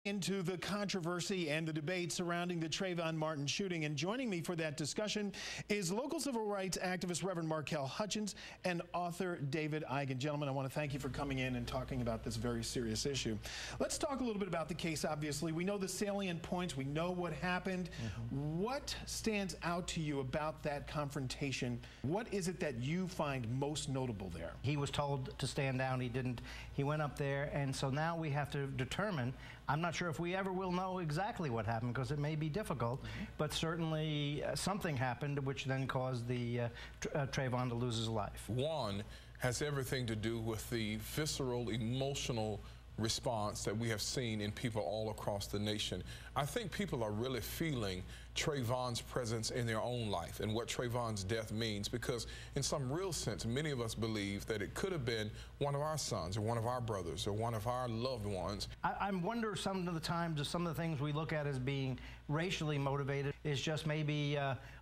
Into the controversy and the debate surrounding the Trayvon Martin shooting. And joining me for that discussion is local civil rights activist Reverend Markel Hutchins and author David Eigen. Gentlemen, I want to thank you for coming in and talking about this very serious issue. Let's talk a little bit about the case. Obviously, we know the salient points. We know what happened. What stands out to you about that confrontation? What is it that you find most notable there? He was told to stand down. He didn't. He went up there, and so now we have to determine. I'm not sure if we ever will know exactly what happened because it may be difficult, but certainly something happened which then caused the Trayvon to lose his life. One has everything to do with the visceral, emotional response that we have seen in people all across the nation. I think people are really feeling Trayvon's presence in their own life and what Trayvon's death means, because in some real sense, many of us believe that it could have been one of our sons or one of our brothers or one of our loved ones. I wonder some of the times some of the things we look at as being racially motivated is just maybe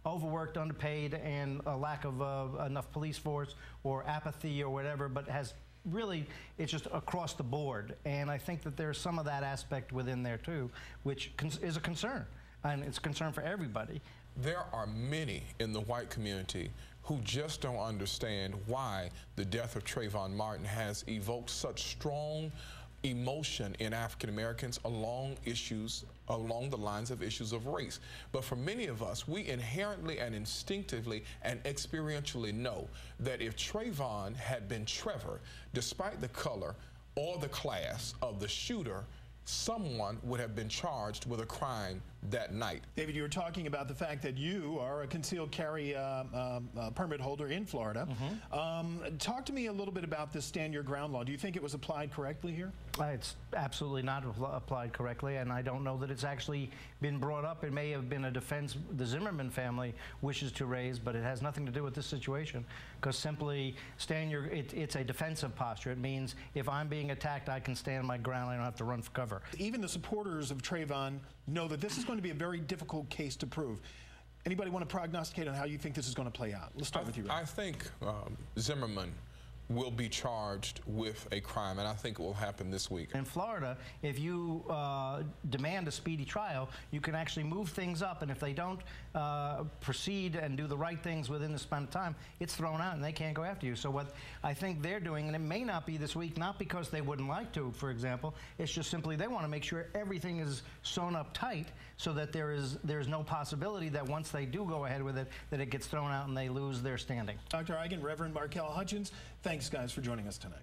overworked, underpaid, and a lack of enough police force or apathy or whatever, but has really, it's just across the board. And I think that there's some of that aspect within there too, which is a concern. And it's a concern for everybody. There are many in the white community who just don't understand why the death of Trayvon Martin has evoked such strong emotion in African Americans along the lines of issues of race. But for many of us, we inherently and instinctively and experientially know that if Trayvon had been Trevor, despite the color or the class of the shooter, someone would have been charged with a crime that night. David, you were talking about the fact that you are a concealed carry permit holder in Florida. Talk to me a little bit about this stand your ground law. Do you think it was applied correctly here? It's absolutely not applied correctly, and I don't know that it's actually been brought up. It may have been a defense the Zimmerman family wishes to raise, but it has nothing to do with this situation, because simply it's a defensive posture. It means if I'm being attacked, I can stand my ground. I don't have to run for cover. Even the supporters of Trayvon know that this is going to be a very difficult case to prove. Anybody want to prognosticate on how you think this is going to play out? Let's start with you, Ray. I think Zimmerman will be charged with a crime, and I think it will happen this week. In Florida, if you demand a speedy trial, you can actually move things up, and if they don't proceed and do the right things within the span of time, it's thrown out and they can't go after you. So what I think they're doing, and it may not be this week, not because they wouldn't like to, for example, it's just simply they want to make sure everything is sewn up tight so that there's no possibility that once they do go ahead with it, that it gets thrown out and they lose their standing. Dr. Eigen, Reverend Markel Hutchins, thanks guys for joining us tonight.